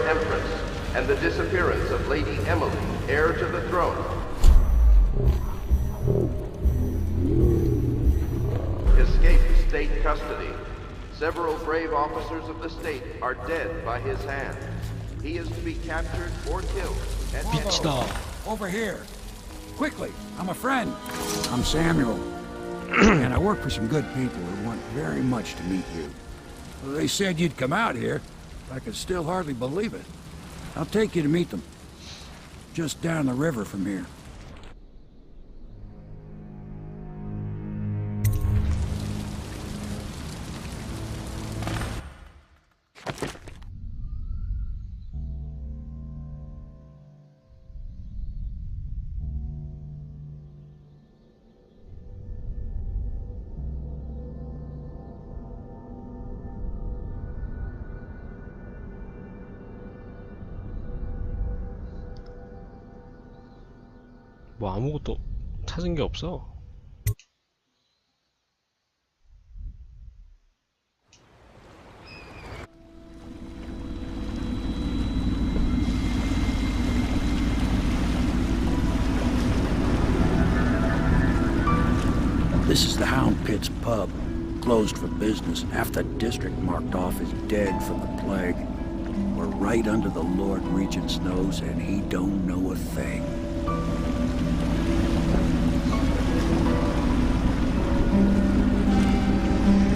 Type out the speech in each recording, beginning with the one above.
Empress, and the disappearance of Lady Emily, heir to the throne. Escaped state custody. Several brave officers of the state are dead by his hand. He is to be captured or killed at Whoa. Over here. Quickly, I'm a friend. I'm Samuel. And I work for some good people who want very much to meet you. Well, they said you'd come out here. I could still hardly believe it. I'll take you to meet them. Just down the river from here. 뭐 아무것도 찾은 게 없어. This is the Hound Pits pub, closed for business. Half the district marked off as dead from the plague. We're right under the Lord Regent's nose, and he don't know a thing.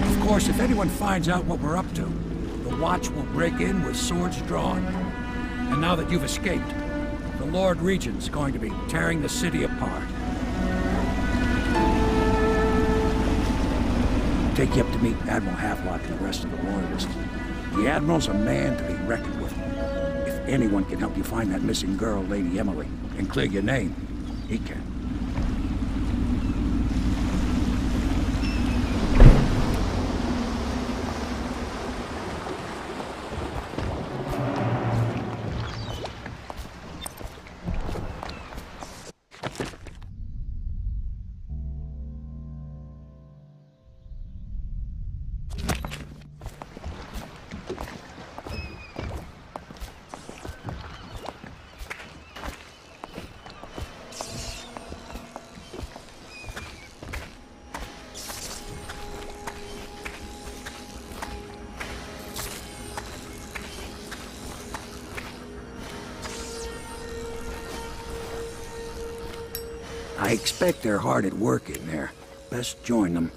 Of course, if anyone finds out what we're up to, the Watch will break in with swords drawn. And now that you've escaped, the Lord Regent's going to be tearing the city apart. Take you up to meet Admiral Havelock and the rest of the Loyalists. The Admiral's a man to be reckoned with. If anyone can help you find that missing girl, Lady Emily, and clear your name, he can. I expect they're hard at work in there. Best join them.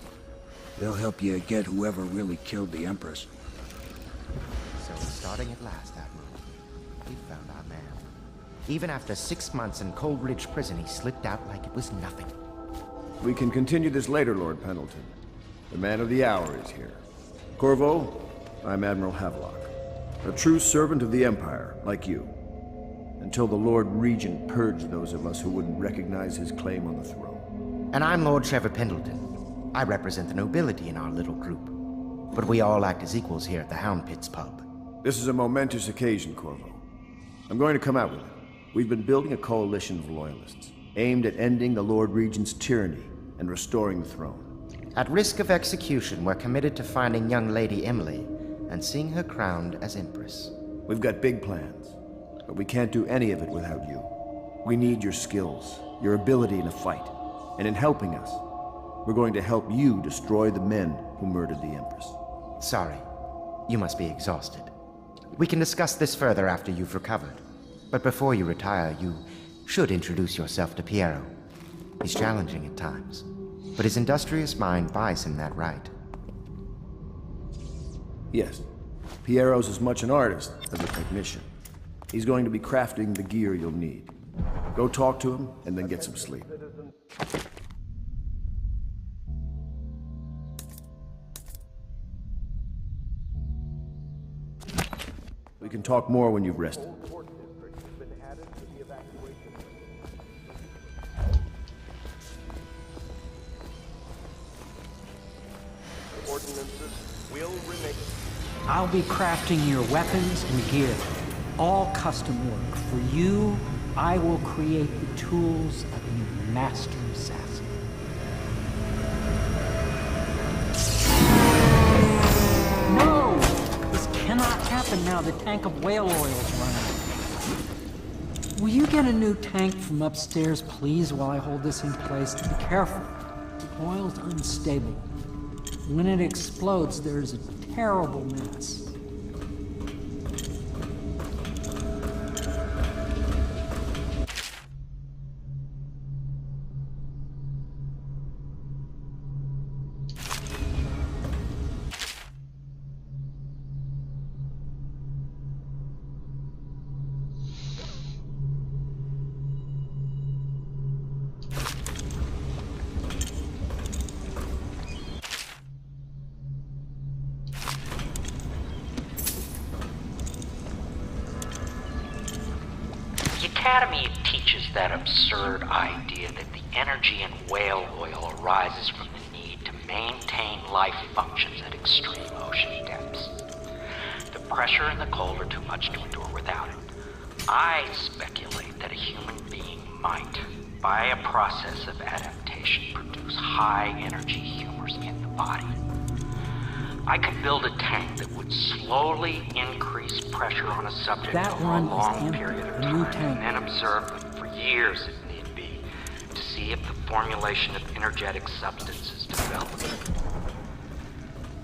They'll help you get whoever really killed the Empress. So we're starting at last, Admiral. We found our man. Even after 6 months in Cold Ridge Prison, he slipped out like it was nothing. We can continue this later, Lord Pendleton. The man of the hour is here. Corvo, I'm Admiral Havelock. A true servant of the Empire, like you. Until the Lord Regent purged those of us who wouldn't recognize his claim on the throne. And I'm Lord Trevor Pendleton. I represent the nobility in our little group. But we all act as equals here at the Hound Pits pub. This is a momentous occasion, Corvo. I'm going to come out with it. We've been building a coalition of loyalists, aimed at ending the Lord Regent's tyranny and restoring the throne. At risk of execution, we're committed to finding young Lady Emily and seeing her crowned as Empress. We've got big plans, but we can't do any of it without you. We need your skills, your ability in a fight, and in helping us, we're going to help you destroy the men who murdered the Empress. Sorry, you must be exhausted. We can discuss this further after you've recovered. But before you retire, you should introduce yourself to Piero. He's challenging at times, but his industrious mind buys him that right. Yes, Piero's as much an artist as a technician. He's going to be crafting the gear you'll need. Go talk to him, and then get some sleep. We can talk more when you've rested. I'll be crafting your weapons and gear, all custom work. For you, I will create the tools of a master assassin. No! This cannot happen. and now the tank of whale oil's running. Will you get a new tank from upstairs, please, while I hold this in place? Be careful. The oil's unstable. When it explodes, there's a terrible mess. The Academy teaches that absurd idea that the energy in whale oil arises from the need to maintain life functions at extreme ocean depths. The pressure and the cold are too much to endure without it. I speculate that a human being might, by a process of adaptation, produce high-energy humors in the body. I could build a tank that would slowly increase pressure on a subject That over a one is long empty. period of A new time, tank. and then observe them for years if need be, to see if the formulation of energetic substances developed.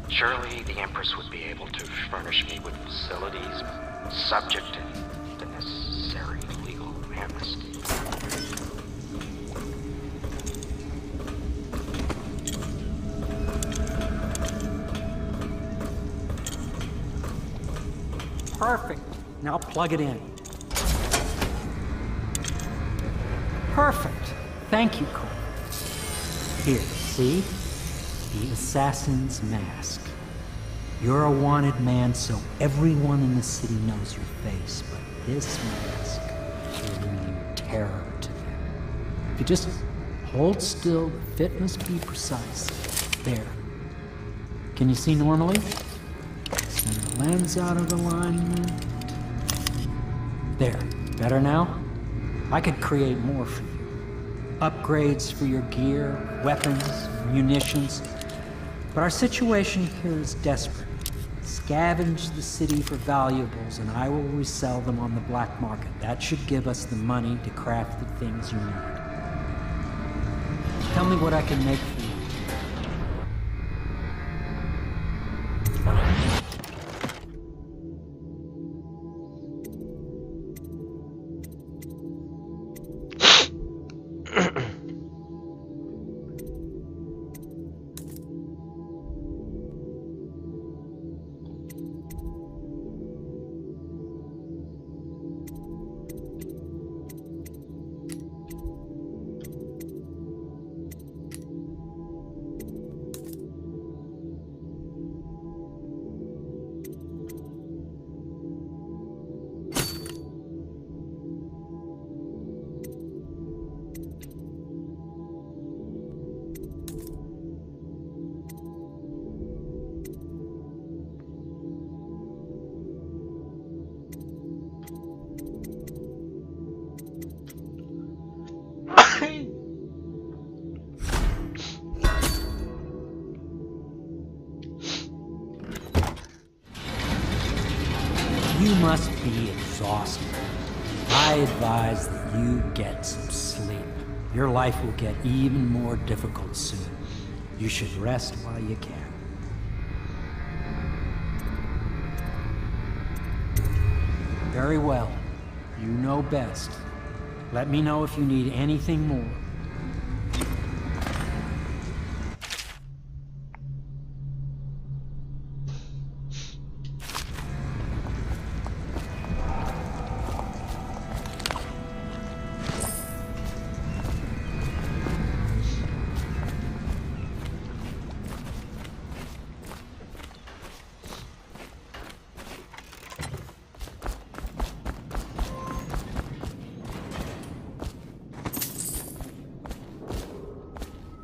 Surely the Empress would be able to furnish me with facilities subject to the necessary legal amnesty. Perfect. Now plug it in. Perfect. Thank you, Cole. Here, see? The assassin's mask. You're a wanted man, so everyone in the city knows your face, but this mask will mean terror to them. If you just hold still, the fit must be precise. There. Can you see normally? Center lens out of alignment. There. Better now? I could create more for you. Upgrades for your gear, weapons, munitions. But our situation here is desperate. Scavenge the city for valuables, and I will resell them on the black market. That should give us the money to craft the things you need. Tell me what I can make for you. You must be exhausted. I advise that you get some sleep. Your life will get even more difficult soon. You should rest while you can. Very well. You know best. Let me know if you need anything more.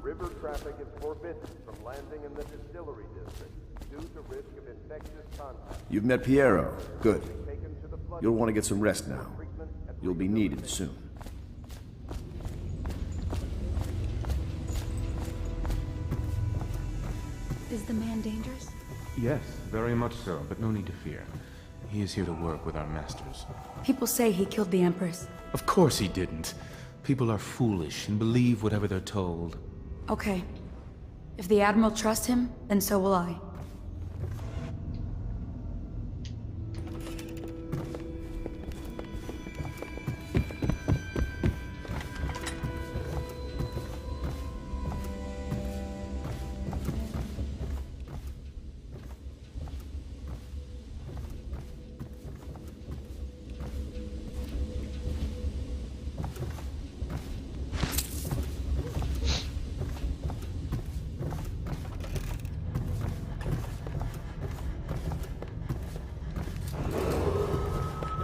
River traffic is forbidden from landing in the distillery district due to risk of infectious contact. You've met Piero. Good. Taken to the flood. You'll want to get some rest now. Treatment and You'll be needed soon. Is the man dangerous? Yes, very much so, but no need to fear. He is here to work with our masters. People say he killed the Empress. Of course he didn't. People are foolish and believe whatever they're told. Okay. If the Admiral trusts him, then so will I.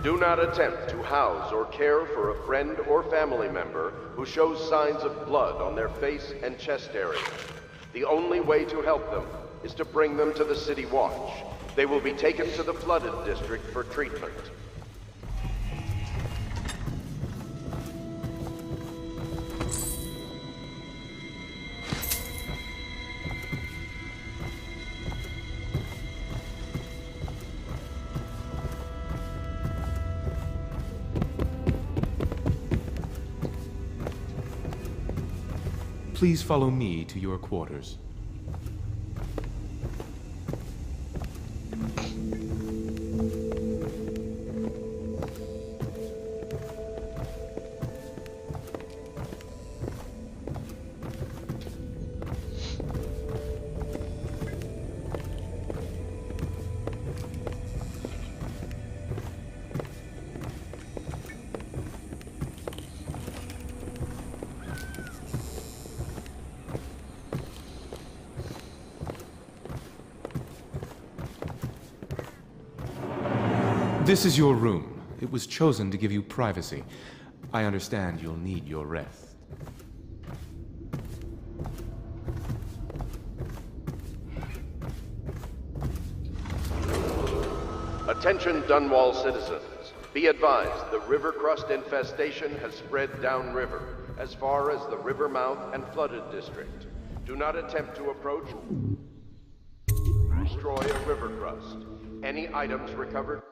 Do not attempt to house or care for a friend or family member who shows signs of blood on their face and chest area. The only way to help them is to bring them to the City Watch. They will be taken to the flooded district for treatment. Please follow me to your quarters. This is your room. It was chosen to give you privacy. I understand you'll need your rest. Attention Dunwall citizens. Be advised, the river crust infestation has spread downriver, as far as the river mouth and flooded district. Do not attempt to approach or destroy a river crust. Any items recovered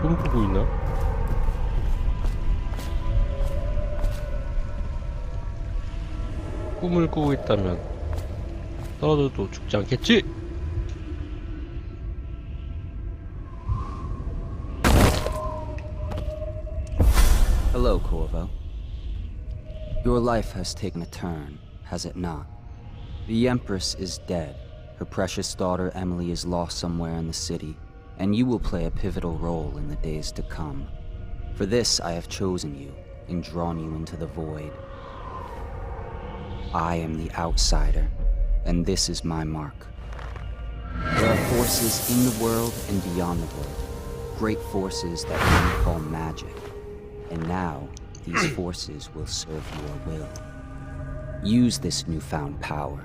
꿈 꾸고 있나? 꿈을 꾸고 있다면 떨어져도 죽지 않겠지? Hello, Corvo. Your life has taken a turn, has it not? The Empress is dead. Her precious daughter Emily is lost somewhere in the city, and you will play a pivotal role in the days to come. For this I have chosen you and drawn you into the void. I am the outsider, and this is my mark. There are forces in the world and beyond the world, great forces that men call magic. And now, these forces will serve your will. Use this newfound power,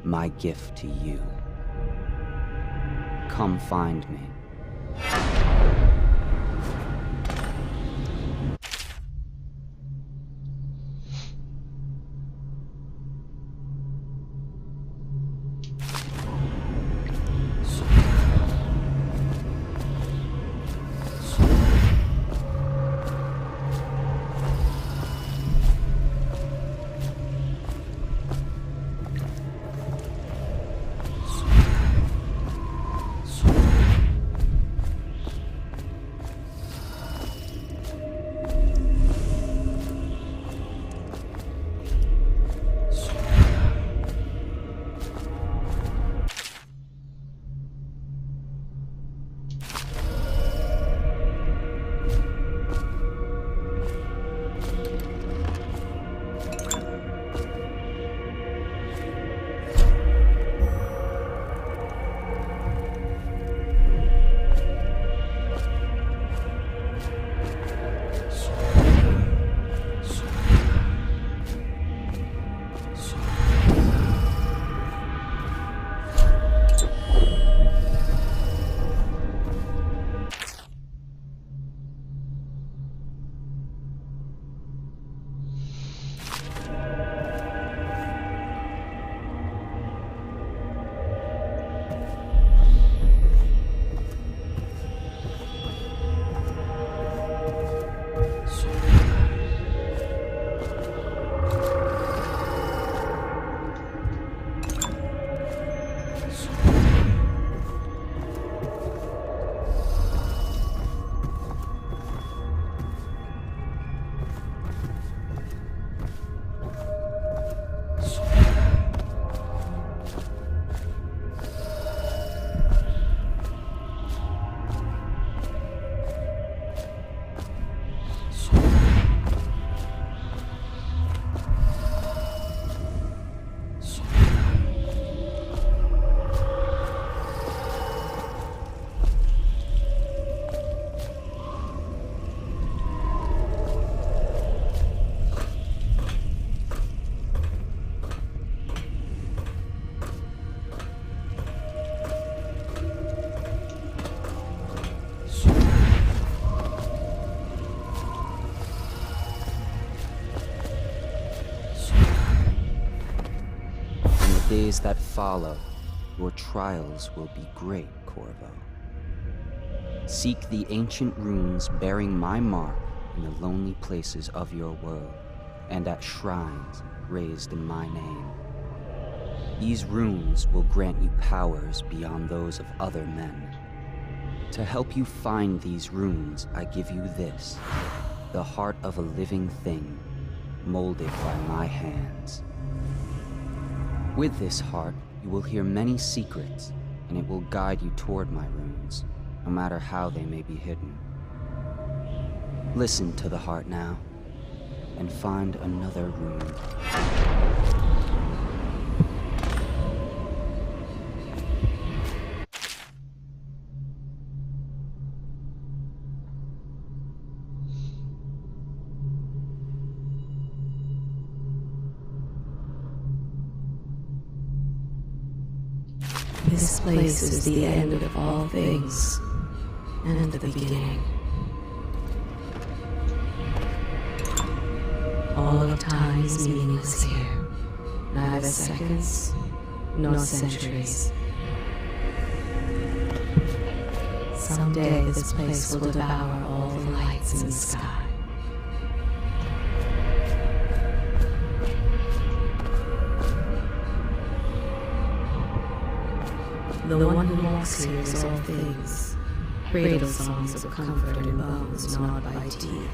my gift to you. Come find me. days that follow, your trials will be great, Corvo. Seek the ancient runes bearing my mark in the lonely places of your world, and at shrines raised in my name. These runes will grant you powers beyond those of other men. To help you find these runes, I give you this, the heart of a living thing, molded by my hands. With this heart, you will hear many secrets, and it will guide you toward my runes, no matter how they may be hidden. Listen to the heart now, and find another rune. This place is the end of all things, and the beginning. All of time is meaningless here, neither seconds nor centuries. Someday this place will devour all the lights in the sky. The one who walks here is all things, cradle songs of comfort and bones gnawed by teeth.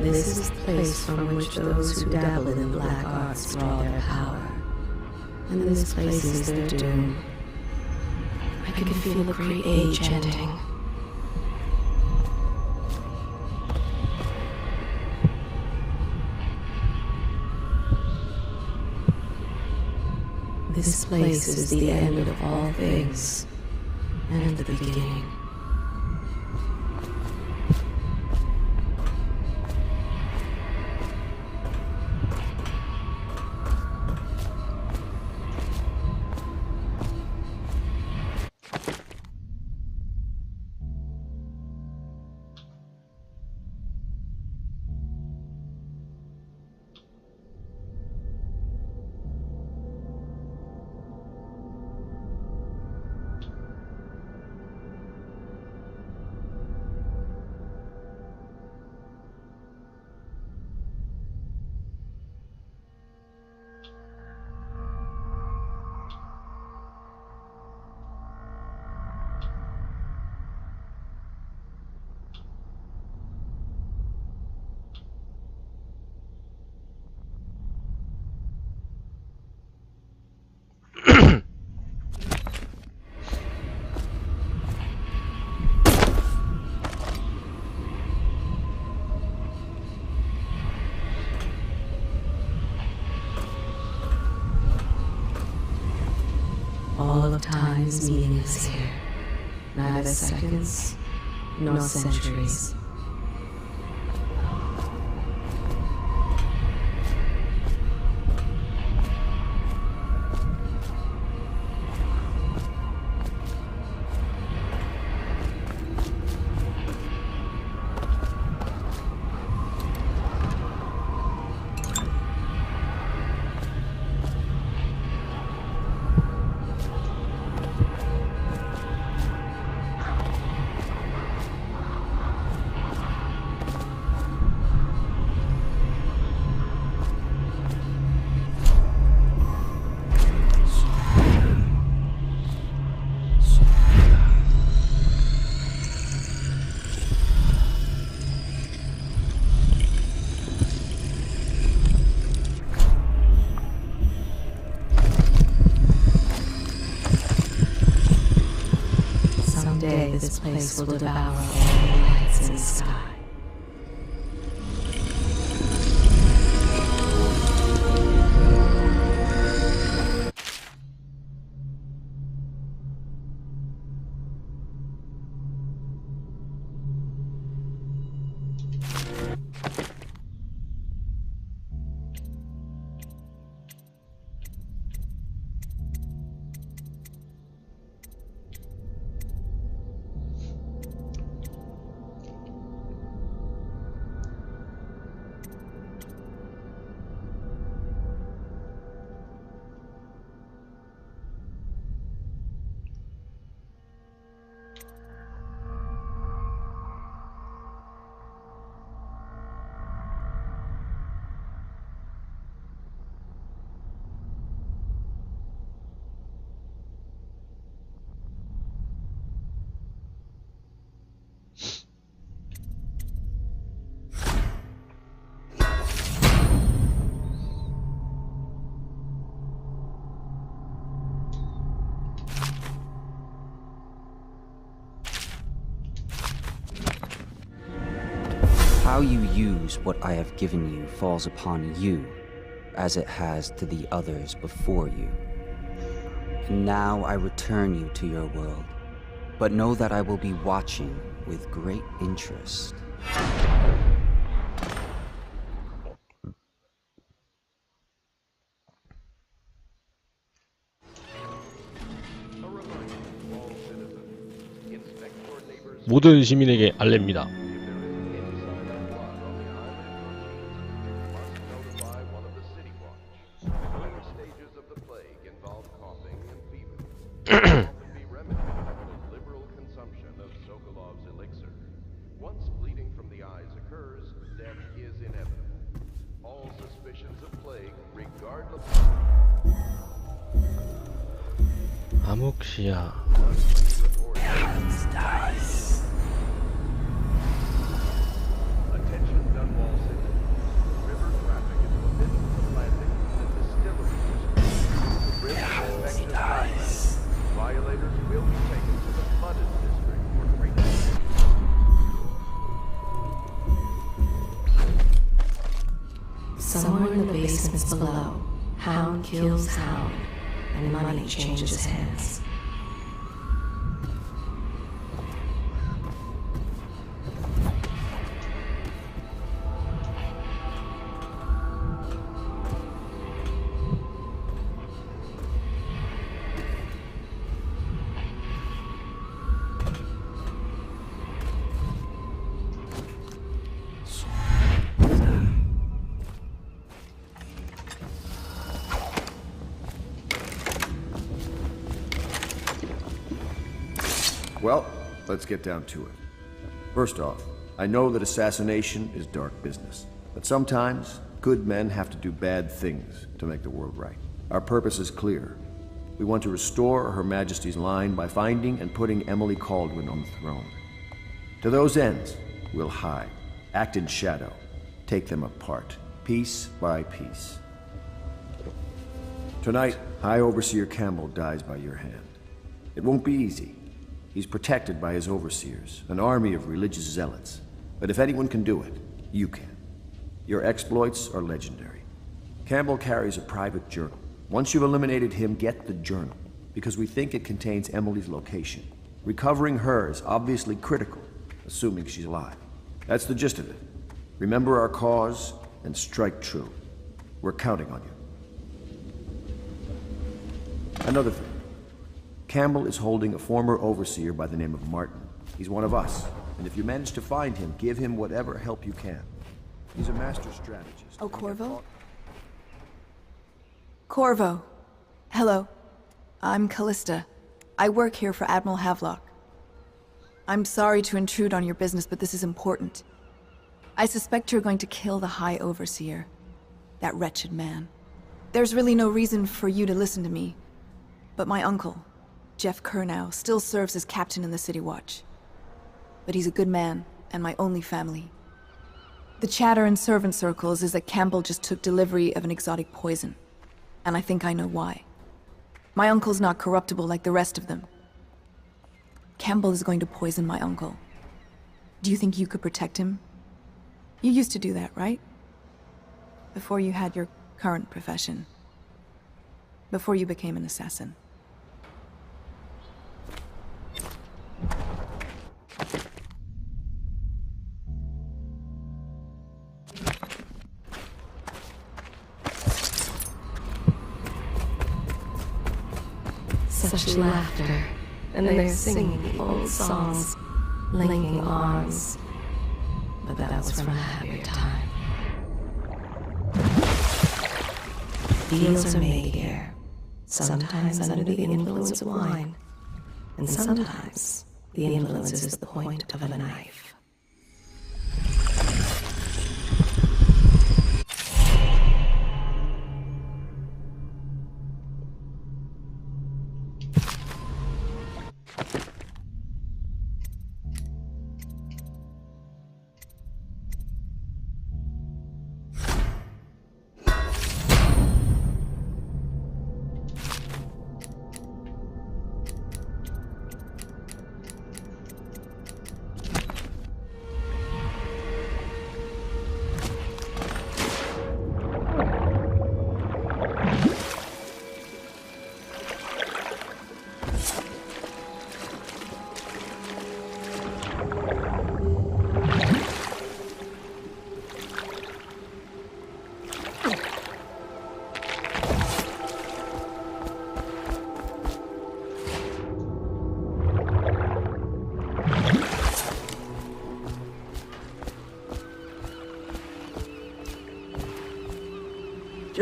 This is the place from which those who dabble in the black arts draw their power. And this place is their doom. I can feel the great age ending. This place is the end of all things, and the beginning. All of time is meaningless here, neither seconds nor centuries. Someday this place will devour all the lights in the sky. How you use what I have given you falls upon you, as it has to the others before you. And now I return you to your world, but know that I will be watching with great interest. 모든 시민에게 알립니다. 암흑시야. Somewhere in the basements below, Hound kills Hound, and money changes hands. Well, let's get down to it. First off, I know that assassination is dark business, but sometimes good men have to do bad things to make the world right. Our purpose is clear. We want to restore Her Majesty's line by finding and putting Emily Kaldwin on the throne. To those ends, we'll hide, act in shadow, take them apart, piece by piece. Tonight, High Overseer Campbell dies by your hand. It won't be easy. He's protected by his overseers, an army of religious zealots. But if anyone can do it, you can. Your exploits are legendary. Campbell carries a private journal. Once you've eliminated him, get the journal, because we think it contains Emily's location. Recovering her is obviously critical, assuming she's alive. That's the gist of it. Remember our cause and strike true. We're counting on you. Another thing. Campbell is holding a former overseer by the name of Martin. He's one of us, and if you manage to find him, give him whatever help you can. He's a master strategist. Oh, Corvo? Corvo. Hello. I'm Callista. I work here for Admiral Havelock. I'm sorry to intrude on your business, but this is important. I suspect you're going to kill the High Overseer. That wretched man. There's really no reason for you to listen to me, but my uncle, Jeff Kernow, still serves as captain in the City Watch. But he's a good man, and my only family. The chatter in servant circles is that Campbell just took delivery of an exotic poison. And I think I know why. My uncle's not corruptible like the rest of them. Campbell is going to poison my uncle. Do you think you could protect him? You used to do that, right? Before you had your current profession. Before you became an assassin. Such laughter, and they're singing the old songs, linking arms. But that was from a happier time. Deals are made here, sometimes under the influence of wine, and sometimes the influence is the point of a knife.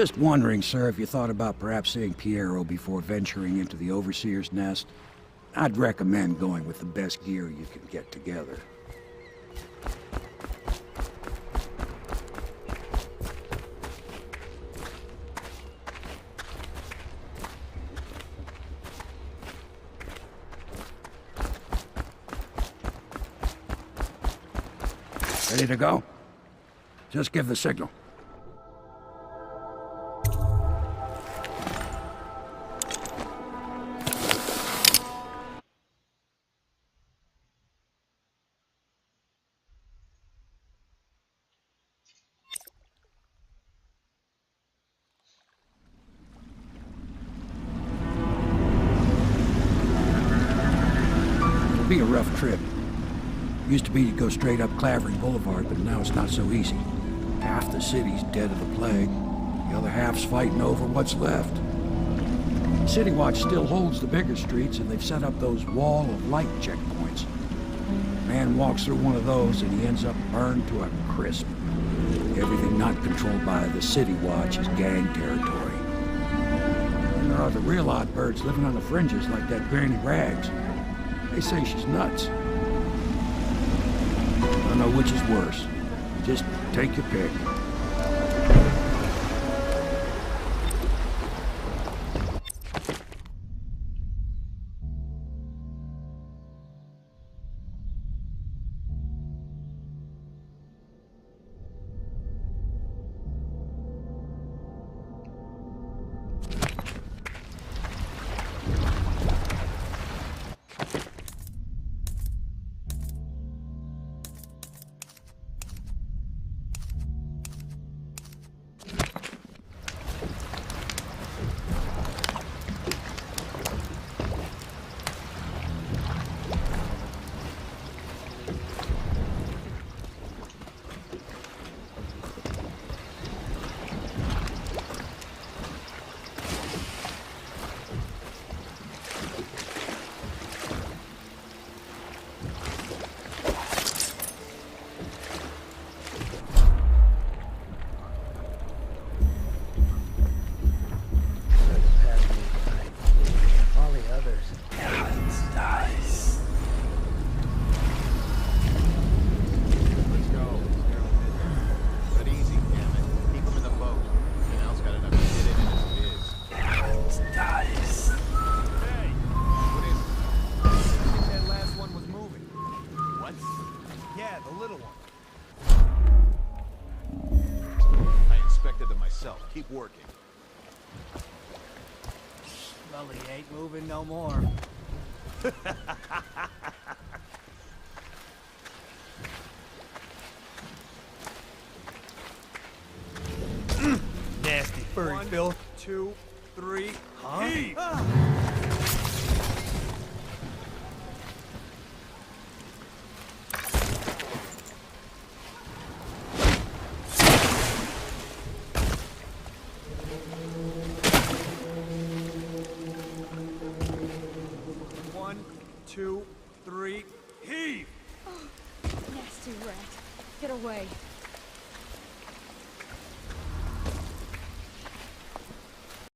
Just wondering, sir, if you thought about perhaps seeing Piero before venturing into the Overseer's nest. I'd recommend going with the best gear you can get together. Ready to go? Just give the signal. It'll be a rough trip. Used to be to go straight up Clavering Boulevard, but now it's not so easy. Half the city's dead of the plague. The other half's fighting over what's left. City Watch still holds the bigger streets, and they've set up those wall of light checkpoints. A man walks through one of those, and he ends up burned to a crisp. Everything not controlled by the City Watch is gang territory. And there are the real odd birds living on the fringes, like that Granny Rags. They say she's nuts. I don't know which is worse. Just take your pick. Keep working. Well, he ain't moving no more. Nasty furry filth. 1, 2, 3, heave! Two, three, heave! Oh, nasty rat. Get away.